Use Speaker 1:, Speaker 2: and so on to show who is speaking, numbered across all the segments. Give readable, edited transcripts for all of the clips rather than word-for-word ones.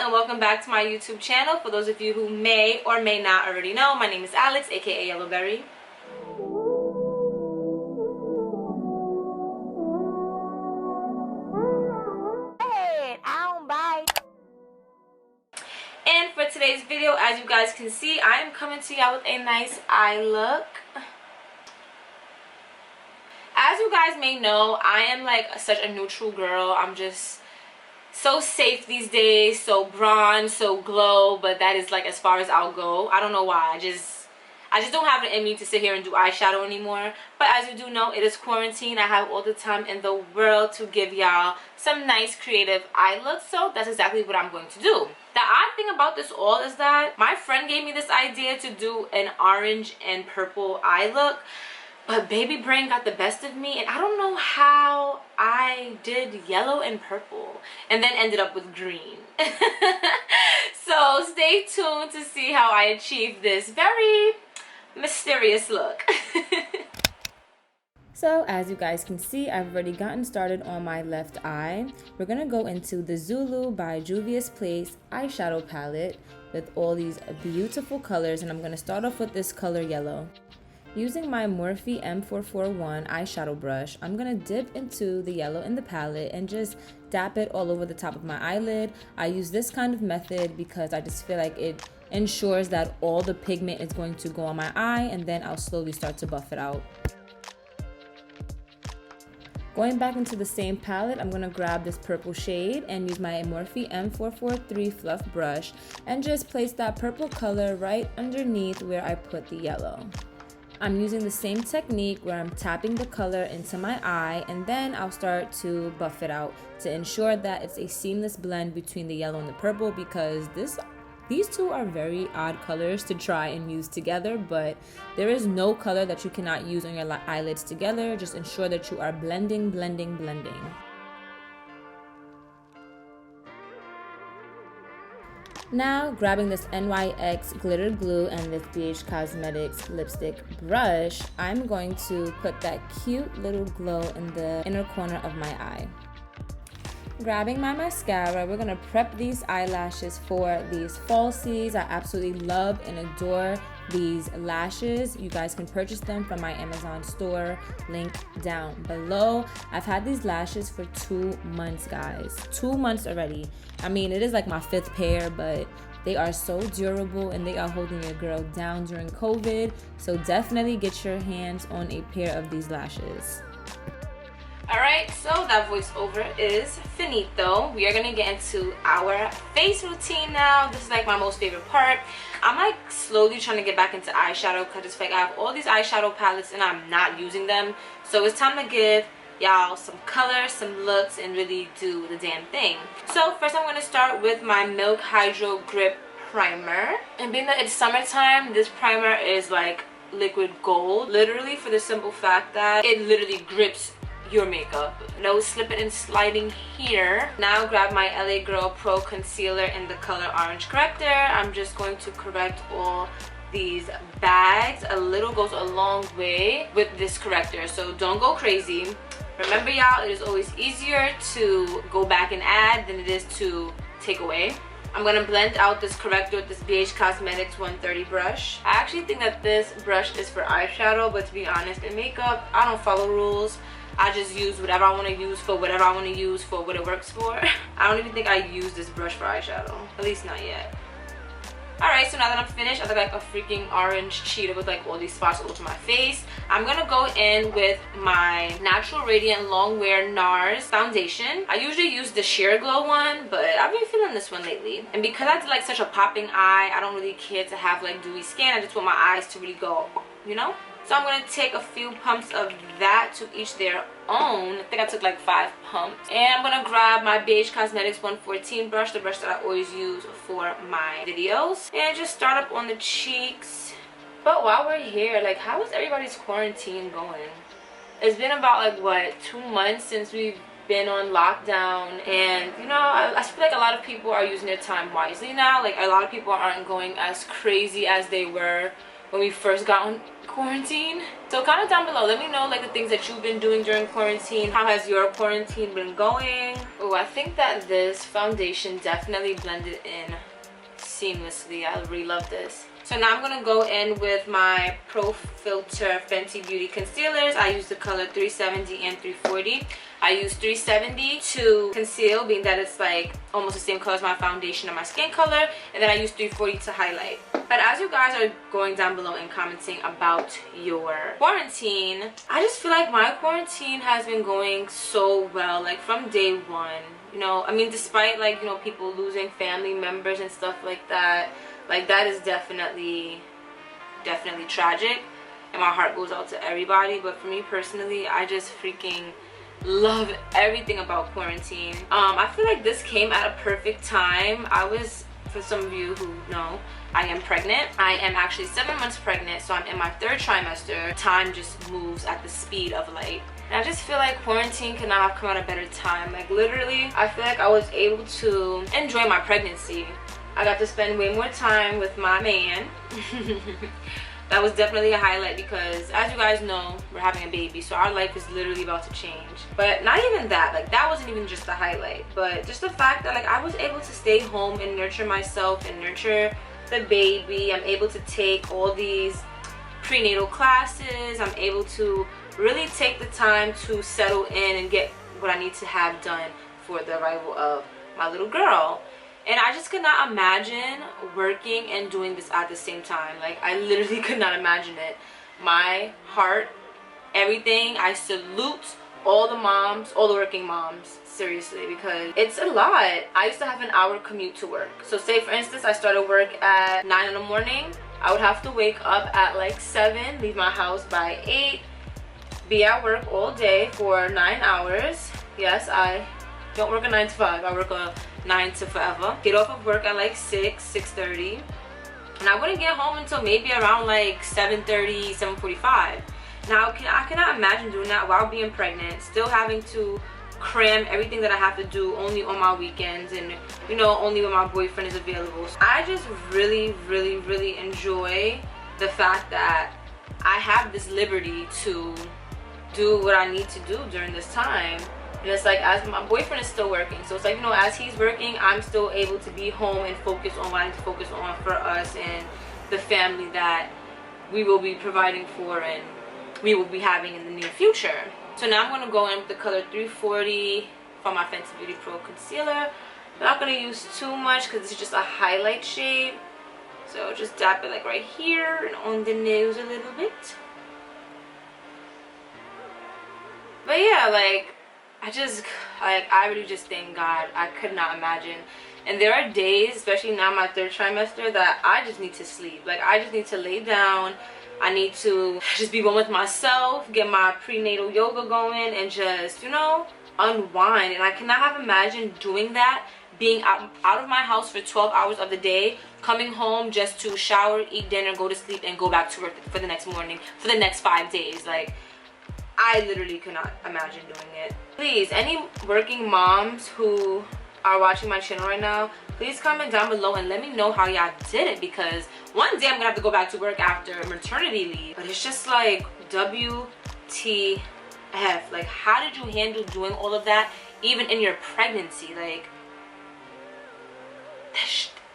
Speaker 1: and welcome back to my YouTube channel. For those of you who may or may not already know, my name is Alex, aka YELLOOBERRY. And for today's video, as you guys can see, I am coming to y'all with a nice eye look. As you guys may know, I am like such a neutral girl. I'm just so safe these days, so bronze, so glow, but that is like as far as I'll go. I don't know why. I just don't have it in me to sit here and do eyeshadow anymore. But as you do know, it is quarantine. I have all the time in the world to give y'all some nice creative eye looks, so that's exactly what I'm going to do. The odd thing about this all is that my friend gave me this idea to do an orange and purple eye look, but baby brain got the best of me, and I don't know how I did yellow and purple and then ended up with green. So stay tuned to see how I achieve this very mysterious look.
Speaker 2: So as you guys can see, I've already gotten started on my left eye. We're gonna go into the Zulu by Juvias eyeshadow palette with all these beautiful colors, and I'm gonna start off with this color yellow. Using my Morphe M441 eyeshadow brush, I'm gonna dip into the yellow in the palette and just dap it all over the top of my eyelid. I use this kind of method because I just feel like it ensures that all the pigment is going to go on my eye, and then I'll slowly start to buff it out. Going back into the same palette, I'm gonna grab this purple shade and use my Morphe M443 fluff brush and just place that purple color right underneath where I put the yellow. I'm using the same technique where I'm tapping the color into my eye, and then I'll start to buff it out to ensure that it's a seamless blend between the yellow and the purple, because these two are very odd colors to try and use together, but there is no color that you cannot use on your eyelids together. Just ensure that you are blending. Now, grabbing this NYX glitter glue and this Beige Cosmetics lipstick brush, I'm going to put that cute little glow in the inner corner of my eye. Grabbing my mascara, we're gonna prep these eyelashes for these falsies. I absolutely love and adore these lashes. You guys can purchase them from my Amazon store, link down below. I've had these lashes for 2 months, guys. 2 months already. I mean, it is like my 5th pair, but they are so durable and they are holding your girl down during COVID. So definitely get your hands on a pair of these lashes.
Speaker 1: Alright, so that voiceover is finito. We are gonna get into our face routine now. This is like my most favorite part. I'm like slowly trying to get back into eyeshadow because it's like I have all these eyeshadow palettes and I'm not using them. So it's time to give y'all some color, some looks, and really do the damn thing. So first I'm gonna start with my Milk Hydro Grip Primer. And being that it's summertime, this primer is like liquid gold. Literally, for the simple fact that it literally grips your makeup. No slipping and sliding here. Now grab my LA Girl Pro Concealer in the color Orange Corrector. I'm just going to correct all these bags. A little goes a long way with this corrector, so don't go crazy. Remember y'all, it is always easier to go back and add than it is to take away. I'm gonna blend out this corrector with this Beige Cosmetics 130 brush. I actually think that this brush is for eyeshadow, but to be honest, in makeup, I don't follow rules. I just use whatever I want to use for whatever I want to use for what it works for. I don't even think I use this brush for eyeshadow. At least not yet. Alright, so now that I'm finished, I look like a freaking orange cheetah with like all these spots all over my face. I'm gonna go in with my Natural Radiant Long Wear NARS foundation. I usually use the Sheer Glow one, but I've been feeling this one lately. And because I did like such a popping eye, I don't really care to have like dewy skin. I just want my eyes to really go, you know? So I'm going to take a few pumps of that, to each their own. I think I took like 5 pumps. And I'm going to grab my Beige Cosmetics 114 brush, the brush that I always use for my videos. And just start up on the cheeks. But while we're here, like, how is everybody's quarantine going? It's been about like, what, 2 months since we've been on lockdown, and you know, I feel like a lot of people are using their time wisely now. Like, a lot of people aren't going as crazy as they were when we first got on quarantine. So comment down below, let me know like the things that you've been doing during quarantine. How has your quarantine been going? Oh, I think that this foundation definitely blended in seamlessly. I really love this. So now I'm gonna go in with my Pro Filtr Fenty Beauty concealers. I use the color 370 and 340. I use 370 to conceal, being that it's like almost the same color as my foundation and my skin color, and then I use 340 to highlight. But as you guys are going down below and commenting about your quarantine, I just feel like my quarantine has been going so well, like from day one. You know, I mean, despite like, you know, people losing family members and stuff like that is definitely tragic, and my heart goes out to everybody. But for me personally, I just freaking love everything about quarantine. I feel like this came at a perfect time. For some of you who know, I am pregnant. I am actually 7 months pregnant, so I'm in my 3rd trimester. Time just moves at the speed of light. And I just feel like quarantine could not have come at a better time. Like literally, I feel like I was able to enjoy my pregnancy. I got to spend way more time with my man. That was definitely a highlight because, as you guys know, we're having a baby, so our life is literally about to change. But not even that, like that wasn't even just the highlight, but just the fact that like I was able to stay home and nurture myself and nurture the baby. I'm able to take all these prenatal classes. I'm able to really take the time to settle in and get what I need to have done for the arrival of my little girl. And I just could not imagine working and doing this at the same time. Like, I literally could not imagine it. My heart, everything, I salute all the moms, all the working moms, seriously, because it's a lot. I used to have an hour commute to work. So say for instance, I started work at 9 in the morning. I would have to wake up at like 7, leave my house by 8, be at work all day for 9 hours. Yes, I don't work a 9 to 5. I work a 9 to forever. Get off of work at like 6:30, and I wouldn't get home until maybe around like 7:30, 7:45. Now I cannot imagine doing that while being pregnant, still having to cram everything that I have to do only on my weekends, and you know, only when my boyfriend is available. So I just really enjoy the fact that I have this liberty to do what I need to do during this time. And it's like, as my boyfriend is still working, so it's like, you know, as he's working, I'm still able to be home and focus on what I need to focus on for us and the family that we will be providing for and we will be having in the near future. So now I'm going to go in with the color 340 from my Fenty Beauty Pro Concealer. I'm not going to use too much because this is just a highlight shade. So just dab it like right here and on the nose a little bit. But yeah, like, I really just thank God. I could not imagine. And there are days, especially now my 3rd trimester, that I just need to sleep. Like, I just need to lay down. I need to just be one with myself, get my prenatal yoga going, and just, you know, unwind. And I cannot have imagined doing that, being out of my house for 12 hours of the day, coming home just to shower, eat dinner, go to sleep, and go back to work for the next morning, for the next 5 days. Like, I literally could not imagine doing it. Please, any working moms who are watching my channel right now, please comment down below and let me know how y'all did it, because one day I'm gonna have to go back to work after maternity leave. But it's just like, WTF. Like, how did you handle doing all of that even in your pregnancy? Like,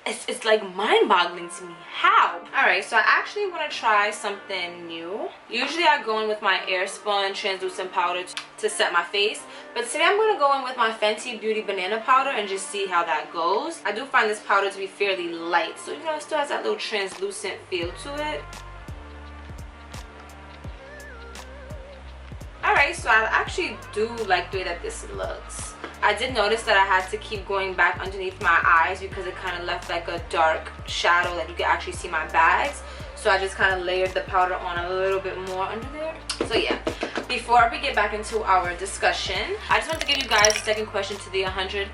Speaker 1: it's like mind-boggling to me. How? Alright, so I actually want to try something new. Usually I go in with my Airspun translucent powder to set my face, but today I'm going to go in with my Fenty Beauty Banana Powder and just see how that goes. I do find this powder to be fairly light, so you know, it still has that little translucent feel to it. Alright, so I actually do like the way that this looks. I did notice that I had to keep going back underneath my eyes because it kind of left like a dark shadow that you could actually see my bags. So I just kind of layered the powder on a little bit more under there. So yeah, before we get back into our discussion, I just want to give you guys a second question to the $100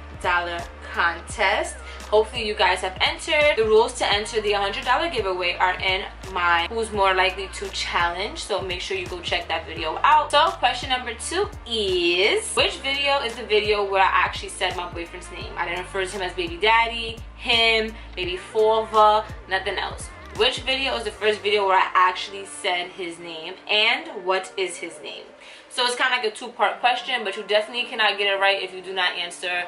Speaker 1: contest. Hopefully you guys have entered. The rules to enter the $100 giveaway are in my Who's More Likely to challenge, so make sure you go check that video out. So question number 2 is, which video is the video where I actually said my boyfriend's name? I didn't refer to him as baby daddy, him, baby father, nothing else. which video is the first video where I actually said his name, and what is his name? So it's kind of like a two-part question, but you definitely cannot get it right if you do not answer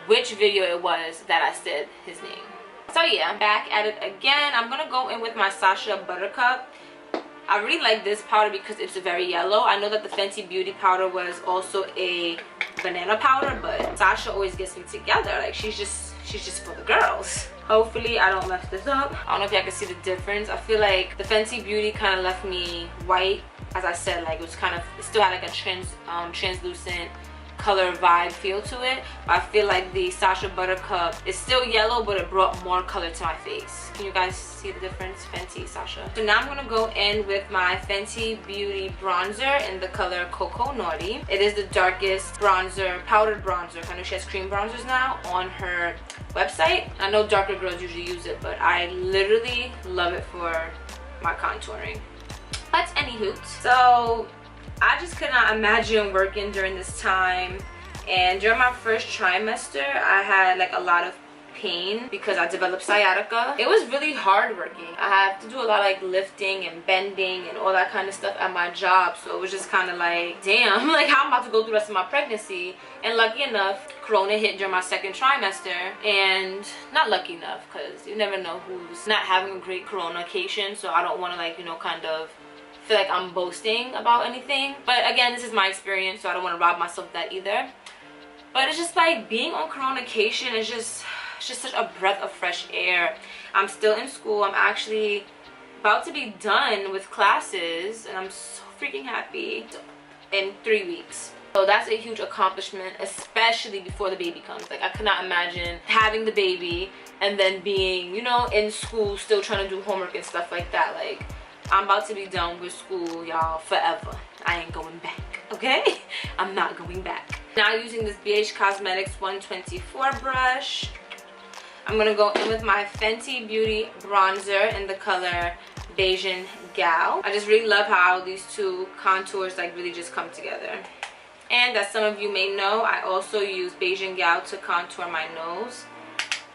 Speaker 1: which video it was that I said his name. So yeah, back at it again. I'm gonna go in with my Sacha Buttercup. I really like this powder because it's very yellow. I know that the Fenty Beauty powder was also a banana powder, but Sacha always gets me together. Like she's just for the girls. Hopefully I don't mess this up. I don't know if y'all can see the difference. I feel like the Fenty Beauty kind of left me white. As I said, like it still had like a translucent color vibe feel to it, but I feel like the Sacha Buttercup is still yellow, but it brought more color to my face. Can you guys see the difference? Fenty, Sacha. So now I'm gonna go in with my Fenty Beauty bronzer in the color Coco Naughty. It is the darkest bronzer, powdered bronzer. I know she has cream bronzers now on her website. I know darker girls usually use it, but I literally love it for my contouring. But anywho, so I just could not imagine working during this time, and during my first trimester I had like a lot of pain because I developed sciatica. It was really hard working. I had to do a lot of like lifting and bending and all that kind of stuff at my job, so it was just kind of like, damn, like how I'm about to go through the rest of my pregnancy. And lucky enough, Corona hit during my second trimester, and not lucky enough because you never know who's not having a great Corona-cation, so I don't want to like, you know, kind of feel like I'm boasting about anything, but again, this is my experience, so I don't want to rob myself of that either. But it's just like being on Corona-cation is just such a breath of fresh air. I'm still in school. I'm actually about to be done with classes, and I'm so freaking happy, in 3 weeks. So that's a huge accomplishment, especially before the baby comes. Like I could not imagine having the baby and then being, you know, in school still trying to do homework and stuff like that. Like I'm about to be done with school, y'all, forever. I ain't going back, okay? I'm not going back. Now using this Beige Cosmetics 124 brush, I'm gonna go in with my Fenty Beauty bronzer in the color Bajan Gal. I just really love how these two contours like really just come together. And as some of you may know, I also use Bajan Gal to contour my nose.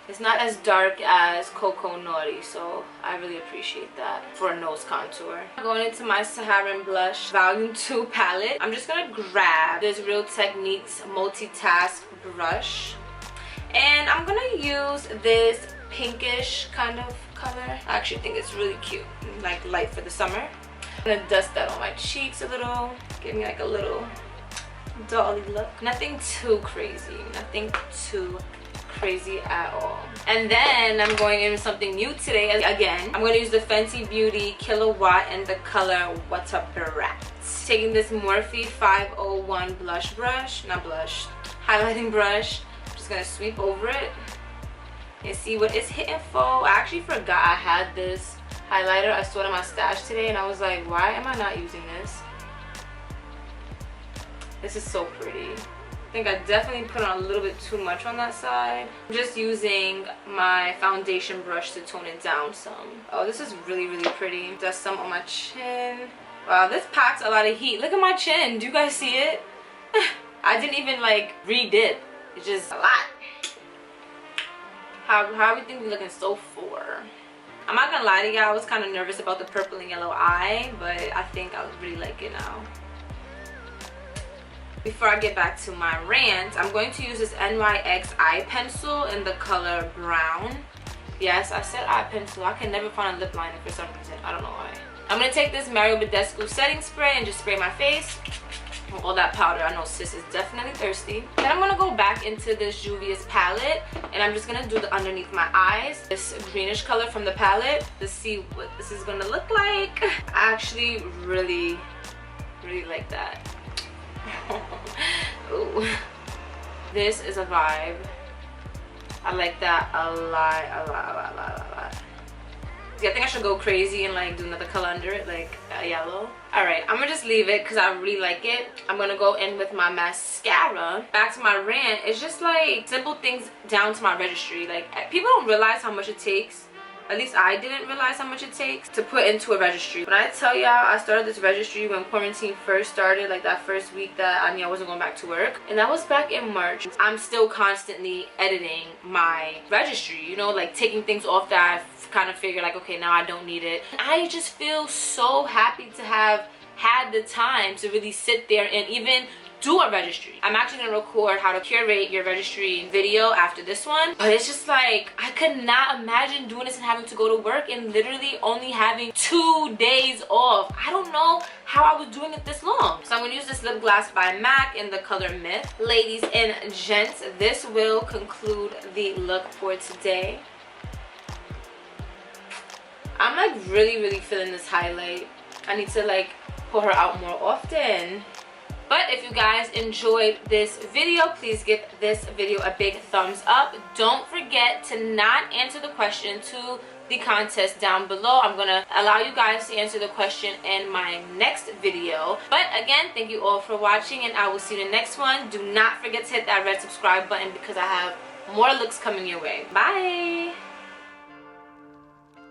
Speaker 1: It's not as dark as Coco Naughty, so I really appreciate that for a nose contour. Going into my Saharan Blush Volume 2 palette, I'm just gonna grab this Real Techniques Multitask brush, and I'm gonna use this pinkish kind of color. I actually think it's really cute, like light for the summer. I'm gonna dust that on my cheeks a little, give me like a little dolly look. Nothing too crazy, nothing too crazy at all. And then I'm going in with something new today. Again, I'm going to use the Fenty Beauty Kilowatt in the color Wattabratt. Taking this Morphe 501 blush brush, not blush, highlighting brush. I'm just going to sweep over it and see what it's hitting for. I actually forgot I had this highlighter. I saw it in my stash today and I was like, why am I not using this? This is so pretty. I think I definitely put on a little bit too much on that side. I'm just using my foundation brush to tone it down some. Oh, this is really, really pretty. Dust some on my chin. Wow, this packs a lot of heat. Look at my chin. Do you guys see it? I didn't even like re-dip. It's just a lot. How everything be looking so full. I'm not gonna lie to you, I was kind of nervous about the purple and yellow eye, but I think I really like it now. Before I get back to my rant, I'm going to use this NYX eye pencil in the color brown. Yes, I said eye pencil. I can never find a lip liner for some reason. I don't know why. I'm going to take this Mario Badescu setting spray and just spray my face. All that powder. I know sis is definitely thirsty. Then I'm going to go back into this Juvias palette, and I'm just going to do the underneath my eyes. This greenish color from the palette to see what this is going to look like. I actually really like that. Ooh. This is a vibe. I like that a lot. Yeah, I think I should go crazy and like do another color under it, like a yellow. Alright, I'm gonna just leave it because I really like it. I'm gonna go in with my mascara. Back to my rant, it's just like simple things down to my registry. Like people don't realize how much it takes At least I didn't realize how much it takes to put into a registry. When I tell y'all, I started this registry when quarantine first started, like that first week that I knew I wasn't going back to work, and that was back in March. I'm still constantly editing my registry, you know, like taking things off that I've kind of figured like, okay, now I don't need it. I just feel so happy to have had the time to really sit there and even do a registry. I'm actually gonna record how to curate your registry video after this one, but it's just like I could not imagine doing this and having to go to work and literally only having 2 days off. I don't know how I was doing it this long. So I'm gonna use this lip gloss by MAC in the color Myth. Ladies and gents, this will conclude the look for today. I'm like really feeling this highlight. I need to like pull her out more often. But if you guys enjoyed this video, please give this video a big thumbs up. Don't forget to not answer the question to the contest down below. I'm gonna allow you guys to answer the question in my next video. But again, thank you all for watching, and I will see you in the next one. Do not forget to hit that red subscribe button because I have more looks coming your way. Bye.